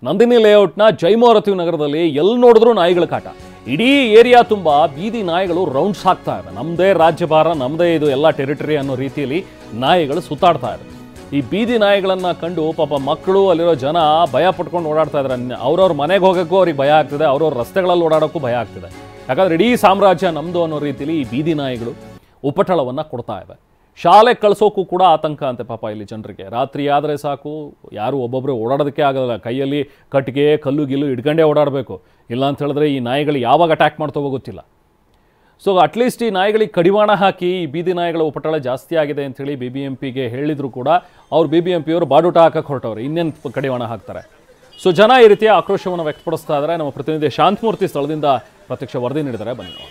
ನಂದಿನಿ ಲೇಔಟ್ನ ಜೈಮಾರುತಿ ನಗರದಲ್ಲಿ ಎಲ್ಲಿ ನೋಡಿದ್ರು ನಾಯಿಗಳ ಕಾಟ. ಇಡೀ ಏರಿಯಾ ತುಂಬ ಬೀದಿ ನಾಯಿಗಳು ರೌಂಡ್ಸ್ ಹಾಕ್ತಾ ಇವೆ. ನಮ್ಮದೇ ರಾಜ್ಯಭಾರ, ನಮ್ಮದೇ ಇದು ಎಲ್ಲ ಟೆರಿಟರಿ ಅನ್ನೋ ರೀತಿಯಲ್ಲಿ ನಾಯಿಗಳು ಸುತ್ತಾಡ್ತಾ ಇವೆ. ಈ ಬೀದಿ ನಾಯಿಗಳನ್ನು ಕಂಡು ಪಾಪ ಮಕ್ಕಳು, ಅಲ್ಲಿರೋ ಜನ ಭಯ ಪಟ್ಕೊಂಡು ಓಡಾಡ್ತಾ ಇದ್ದಾರೆ. ಅವ್ರವ್ರ ಮನೆಗೆ ಹೋಗೋಕ್ಕೂ ಅವ್ರಿಗೆ ಭಯ ಆಗ್ತಿದೆ, ಅವ್ರವ್ರ ರಸ್ತೆಗಳಲ್ಲಿ ಓಡಾಡೋಕ್ಕೂ ಭಯ ಆಗ್ತಿದೆ. ಯಾಕಂದರೆ ಇಡೀ ಸಾಮ್ರಾಜ್ಯ ನಮ್ಮದು ಅನ್ನೋ ರೀತಿಯಲ್ಲಿ ಈ ಬೀದಿ ನಾಯಿಗಳು ಉಪಟಳವನ್ನು ಕೊಡ್ತಾ ಇವೆ. ಶಾಲೆಗೆ ಕಳಿಸೋಕ್ಕೂ ಕೂಡ ಆತಂಕ ಅಂತೆ ಪಾಪ ಇಲ್ಲಿ ಜನರಿಗೆ. ರಾತ್ರಿ ಆದರೆ ಸಾಕು, ಯಾರು ಒಬ್ಬೊಬ್ಬರು ಓಡಾಡೋದಕ್ಕೆ ಆಗೋಲ್ಲ. ಕೈಯಲ್ಲಿ ಕಟ್ಟಿಗೆ, ಕಲ್ಲು ಗಿಲ್ಲು ಹಿಡ್ಕೊಂಡೇ ಓಡಾಡಬೇಕು. ಇಲ್ಲ ಅಂತ ಹೇಳಿದ್ರೆ ಈ ನಾಯಿಗಳು ಯಾವಾಗ ಅಟ್ಯಾಕ್ ಮಾಡ್ತವೋ ಗೊತ್ತಿಲ್ಲ. ಸೊ ಅಟ್ಲೀಸ್ಟ್ ಈ ನಾಯಿಗಳಿಗೆ ಕಡಿವಾಣ ಹಾಕಿ, ಈ ಬೀದಿ ನಾಯಿಗಳ ಉಪಟಳ ಜಾಸ್ತಿ ಆಗಿದೆ ಅಂಥೇಳಿ BBMPಗೆ ಹೇಳಿದ್ರು ಕೂಡ ಅವ್ರು BBMPಯವರು ಬಾಡೂಟ ಹಾಕಕ್ಕೆ ಹೊರಟವ್ರೆ. ಇನ್ನೇನು ಕಡಿವಾಣ ಹಾಕ್ತಾರೆ. ಸೊ ಜನ ಈ ರೀತಿಯ ಆಕ್ರೋಶವನ್ನು ವ್ಯಕ್ತಪಡಿಸ್ತಾ ಇದ್ದಾರೆ. ನಮ್ಮ ಪ್ರತಿನಿಧಿ ಶಾಂತಮೂರ್ತಿ ಸ್ಥಳದಿಂದ ಪ್ರತ್ಯಕ್ಷ ವರದಿ ನೀಡಿದ್ದಾರೆ. ಬನ್ನಿ.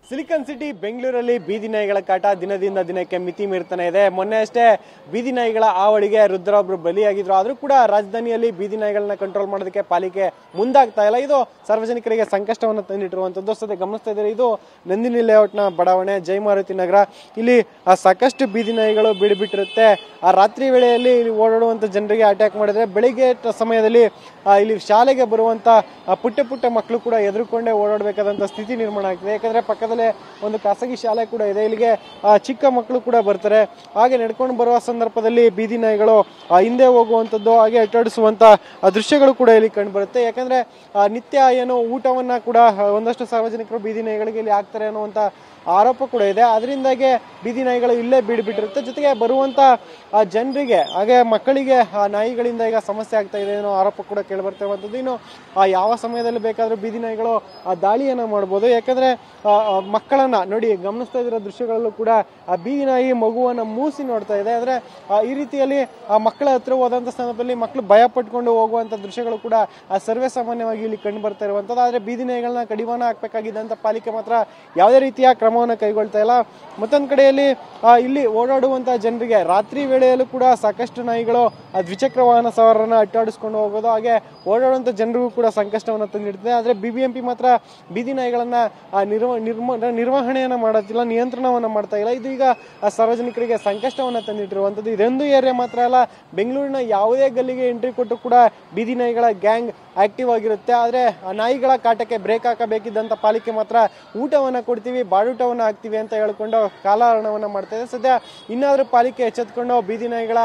ಸಿಲಿಕಾನ್ ಸಿಟಿ ಬೆಂಗಳೂರಲ್ಲಿ ಬೀದಿ ನಾಯಿಗಳ ಕಾಟ ದಿನದಿಂದ ದಿನಕ್ಕೆ ಮಿತಿ ಮೀರ್ತಾನೆ ಇದೆ. ಮೊನ್ನೆ ಅಷ್ಟೇ ಬೀದಿ ನಾಯಿಗಳ ಹಾವಳಿಗೆ ರುದ್ರೊಬ್ರು ಬಲಿಯಾಗಿದ್ರು. ಆದರೂ ಕೂಡ ರಾಜಧಾನಿಯಲ್ಲಿ ಬೀದಿ ನಾಯಿಗಳನ್ನ ಕಂಟ್ರೋಲ್ ಮಾಡೋದಕ್ಕೆ ಪಾಲಿಕೆ ಮುಂದಾಗ್ತಾ ಇಲ್ಲ. ಇದು ಸಾರ್ವಜನಿಕರಿಗೆ ಸಂಕಷ್ಟವನ್ನು ತಂದಿಟ್ಟಿರುವಂಥದ್ದು. ಸದ್ಯ ಗಮನಿಸ್ತಾ ಇದ್ದಾರೆ, ಇದು ನಂದಿನಿ ಲೇಔಟ್ನ ಬಡಾವಣೆ, ಜೈಮಾರುತಿ ನಗರ. ಇಲ್ಲಿ ಸಾಕಷ್ಟು ಬೀದಿ ನಾಯಿಗಳು ಬಿಡಿಬಿಟ್ಟಿರುತ್ತೆ. ಆ ರಾತ್ರಿ ವೇಳೆಯಲ್ಲಿ ಇಲ್ಲಿ ಓಡಾಡುವಂಥ ಜನರಿಗೆ ಅಟ್ಯಾಕ್ ಮಾಡಿದ್ರೆ, ಬೆಳಿಗ್ಗೆ ಸಮಯದಲ್ಲಿ ಇಲ್ಲಿ ಶಾಲೆಗೆ ಬರುವಂಥ ಪುಟ್ಟ ಪುಟ್ಟ ಮಕ್ಕಳು ಕೂಡ ಎದುರುಕೊಂಡೇ ಓಡಾಡಬೇಕಾದಂಥ ಸ್ಥಿತಿ ನಿರ್ಮಾಣ ಆಗ್ತಿದೆ. ಯಾಕಂದರೆ ಪಕ್ಕದಲ್ಲೇ ಒಂದು ಖಾಸಗಿ ಶಾಲೆ ಕೂಡ ಇದೆ. ಇಲ್ಲಿಗೆ ಚಿಕ್ಕ ಮಕ್ಕಳು ಕೂಡ ಬರ್ತಾರೆ. ಹಾಗೆ ನಡ್ಕೊಂಡು ಬರುವ ಸಂದರ್ಭದಲ್ಲಿ ಬೀದಿ ನಾಯಿಗಳು ಹಿಂದೆ ಹೋಗುವಂಥದ್ದು, ಹಾಗೆ ಅಟ್ಟಾಡಿಸುವಂಥ ದೃಶ್ಯಗಳು ಕೂಡ ಇಲ್ಲಿ ಕಂಡು ಬರುತ್ತೆ. ಯಾಕಂದರೆ ನಿತ್ಯ ಏನು ಊಟವನ್ನು ಕೂಡ ಒಂದಷ್ಟು ಸಾರ್ವಜನಿಕರು ಬೀದಿ ನಾಯಿಗಳಿಗೆ ಇಲ್ಲಿ ಹಾಕ್ತಾರೆ ಅನ್ನುವಂಥ ಆರೋಪ ಕೂಡ ಇದೆ. ಅದರಿಂದಾಗೆ ಬೀದಿ ನಾಯಿಗಳು ಇಲ್ಲೇ ಬಿಟ್ಟಿರುತ್ತೆ. ಜೊತೆಗೆ ಬರುವಂಥ ಜನರಿಗೆ, ಹಾಗೆ ಮಕ್ಕಳಿಗೆ ನಾಯಿಗಳಿಂದ ಈಗ ಸಮಸ್ಯೆ ಆಗ್ತಾ ಇದೆ ಅನ್ನೋ ಆರೋಪ ಕೂಡ ಕೇಳಿಬರ್ತಿರುವಂಥದ್ದು. ಇನ್ನು ಯಾವ ಸಮಯದಲ್ಲಿ ಬೇಕಾದರೂ ಬೀದಿ ನಾಯಿಗಳು ದಾಳಿಯನ್ನು ಮಾಡ್ಬೋದು. ಯಾಕಂದರೆ ಮಕ್ಕಳನ್ನು ನೋಡಿ, ಗಮನಿಸ್ತಾ ಇರೋ ದೃಶ್ಯಗಳಲ್ಲೂ ಕೂಡ ಆ ಬೀದಿ ನಾಯಿ ಮಗುವನ್ನು ಮೂಸಿ ನೋಡ್ತಾ ಇದೆ. ಆದರೆ ಈ ರೀತಿಯಲ್ಲಿ ಆ ಮಕ್ಕಳ ಹತ್ರ ಹೋದಂಥ ಸಂದರ್ಭದಲ್ಲಿ ಮಕ್ಕಳು ಭಯ ಪಟ್ಕೊಂಡು ಹೋಗುವಂಥ ದೃಶ್ಯಗಳು ಕೂಡ ಸರ್ವೇ ಸಾಮಾನ್ಯವಾಗಿ ಇಲ್ಲಿ ಕಂಡು ಬರ್ತಾ ಇರುವಂಥದ್ದು. ಆದರೆ ಬೀದಿ ನಾಯಿಗಳನ್ನ ಕಡಿವಾಣ ಹಾಕಬೇಕಾಗಿದ್ದಂಥ ಪಾಲಿಕೆ ಮಾತ್ರ ಯಾವುದೇ ರೀತಿಯ ಕ್ರಮವನ್ನು ಕೈಗೊಳ್ತಾ ಇಲ್ಲ. ಮತ್ತೊಂದು ಕಡೆಯಲ್ಲಿ ಇಲ್ಲಿ ಓಡಾಡುವಂಥ ಜನರಿಗೆ ರಾತ್ರಿ ವೇಳೆಯಲ್ಲೂ ಕೂಡ ಸಾಕಷ್ಟು ನಾಯಿಗಳು ದ್ವಿಚಕ್ರ ವಾಹನ ಸವಾರರನ್ನ ಅಟ್ಟಾಡಿಸ್ಕೊಂಡು ಹೋಗೋದು, ಹಾಗೆ ಓಡಾಡುವಂಥ ಜನರಿಗೂ ಕೂಡ ಸಂಕಷ್ಟವನ್ನು ತಂದಿಡ್ತದೆ. ಆದರೆ BBMP ಮಾತ್ರ ಬೀದಿ ನಾಯಿಗಳನ್ನ ನಿರ್ವಹಣೆಯನ್ನು ಮಾಡೋದಿಲ್ಲ, ನಿಯಂತ್ರಣವನ್ನು ಮಾಡ್ತಾ ಇಲ್ಲ. ಇದು ಈಗ ಸಾರ್ವಜನಿಕರಿಗೆ ಸಂಕಷ್ಟವನ್ನು ತಂದಿಟ್ಟಿರುವಂಥದ್ದು. ಇದೊಂದು ಏರಿಯಾ ಮಾತ್ರ ಅಲ್ಲ, ಬೆಂಗಳೂರಿನ ಯಾವುದೇ ಗಲ್ಲಿಗೆ ಎಂಟ್ರಿ ಕೊಟ್ಟು ಕೂಡ ಬೀದಿ ನಾಯಿಗಳ ಗ್ಯಾಂಗ್ ಆಕ್ಟಿವ್ ಆಗಿರುತ್ತೆ. ಆದರೆ ಆ ನಾಯಿಗಳ ಕಾಟಕ್ಕೆ ಬ್ರೇಕ್ ಹಾಕಬೇಕಿದ್ದಂಥ ಪಾಲಿಕೆ ಮಾತ್ರ ಊಟವನ್ನು ಕೊಡ್ತೀವಿ, ಬಾಡೂಟವನ್ನು ಹಾಕ್ತೀವಿ ಅಂತ ಹೇಳ್ಕೊಂಡು ಕಾಲಹರಣವನ್ನು ಮಾಡ್ತಾ ಇದೆ. ಸದ್ಯ ಇನ್ನಾದರೂ ಪಾಲಿಕೆ ಎಚ್ಚೆತ್ಕೊಂಡು ಬೀದಿ ನಾಯಿಗಳ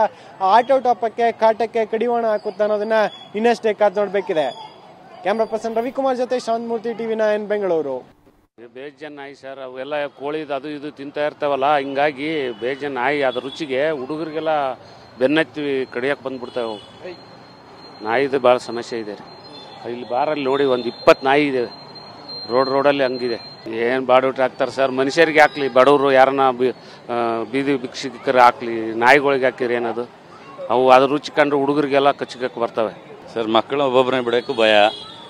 ಆಟೋಟೋಪಕ್ಕೆ, ಕಾಟಕ್ಕೆ ಕಡಿವಾಣ ಹಾಕುತ್ತೆ ಅನ್ನೋದನ್ನ ಇನ್ನಷ್ಟೇ ಕಾದು ನೋಡಬೇಕಿದೆ. ಕ್ಯಾಮ್ರಾ ಪರ್ಸನ್ ರವಿಕುಮಾರ್ ಜೊತೆ ಶಾಂತಮೂರ್ತಿ, TV9 ಬೆಂಗಳೂರು. ಬೇಜನ್ ನಾಯಿ ಸರ್, ಅವೆಲ್ಲ ಕೋಳಿದು ಅದು ಇದು ತಿಂತಾ ಇರ್ತಾವಲ್ಲ, ಹಿಂಗಾಗಿ ಬೇಜನ್ ನಾಯಿ ಅದ್ರ ರುಚಿಗೆ ಹುಡುಗರಿಗೆಲ್ಲ ಬೆನ್ನತ್ತಿ ಕಡಿಯಕ್ಕೆ ಬಂದ್ಬಿಡ್ತಾವೆ. ನಾಯಿದು ಭಾಳ ಸಮಸ್ಯೆ ಇದೆ. ಇಲ್ಲಿ ಬಾರಲ್ಲಿ ನೋಡಿ ಒಂದು 20 ನಾಯಿ ಇದೆ ರೋಡಲ್ಲಿ. ಹಂಗಿದೆ. ಏನು ಬಾಡೂಟ ಹಾಕ್ತಾರೆ ಸರ್, ಮನುಷ್ಯರಿಗೆ ಹಾಕ್ಲಿ, ಬಡವರು ಯಾರನ್ನ ಬೀದಿ ಭಿಕ್ಷಕರು ಹಾಕ್ಲಿ, ನಾಯಿಗಳಿಗೆ ಹಾಕಿರಿ ಏನದು, ಅವು ಅದ್ರ ರುಚಿ ಕಂಡ್ರೆ ಹುಡುಗರಿಗೆಲ್ಲ ಕಚ್ಚಕ್ಕೆ ಬರ್ತವೆ ಸರ್. ಮಕ್ಕಳು ಒಬ್ಬೊಬ್ಬರನ್ನ ಬಿಡೋಕ್ಕೂ ಭಯ.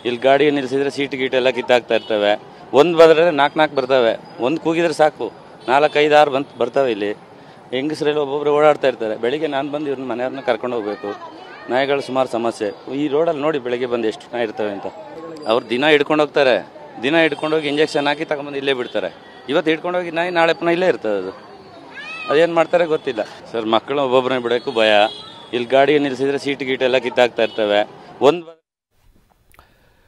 ಇಲ್ಲಿ ಗಾಡಿ ನಿಲ್ಲಿಸಿದ್ರೆ ಸೀಟ್ ಗೀಟ್ ಎಲ್ಲ ಕಿತ್ತಾಕ್ತಾ ಇರ್ತವೆ. ಒಂದು ಬಂದರೆ 4 ಬರ್ತವೆ. ಒಂದು ಕೂಗಿದ್ರೆ ಸಾಕು 4, 5, 6 ಬರ್ತವೆ. ಇಲ್ಲಿ ಹೆಂಗಸರಲ್ಲಿ ಒಬ್ಬೊಬ್ಬರು ಓಡಾಡ್ತಾ ಇರ್ತಾರೆ. ಬೆಳಿಗ್ಗೆ ನಾನು ಬಂದು ಇವ್ರನ್ನ ಮನೆಯವ್ರನ್ನ ಕರ್ಕೊಂಡು ಹೋಗ್ಬೇಕು. ನಾಯಿಗಳು ಸುಮಾರು ಸಮಸ್ಯೆ. ಈ ರೋಡಲ್ಲಿ ನೋಡಿ ಬೆಳಗ್ಗೆ ಬಂದು ಎಷ್ಟು ನಾಯಿ ಇರ್ತವೆ ಅಂತ. ಅವ್ರು ದಿನ ಹಿಡ್ಕೊಂಡು ಹೋಗ್ತಾರೆ. ದಿನ ಹಿಡ್ಕೊಂಡೋಗಿ ಇಂಜೆಕ್ಷನ್ ಹಾಕಿ ತಗೊಂಬಂದು ಇಲ್ಲೇ ಬಿಡ್ತಾರೆ. ಇವತ್ತು ಹಿಡ್ಕೊಂಡೋಗಿ ನಾಯಿ ನಾಳೆ ಪುನಃ ಇಲ್ಲೇ ಇರ್ತದೆ. ಅದೇನು ಮಾಡ್ತಾರೆ ಗೊತ್ತಿಲ್ಲ ಸರ್. ಮಕ್ಕಳು ಒಬ್ಬೊಬ್ಬರನ್ನ ಬಿಡೋಕ್ಕೂ ಭಯ. ಇಲ್ಲಿ ಗಾಡಿ ನಿಲ್ಲಿಸಿದ್ರೆ ಸೀಟ್ ಗೀಟ್ ಎಲ್ಲ ಕಿತ್ತಾಕ್ತಾ ಇರ್ತವೆ. ಒಂದು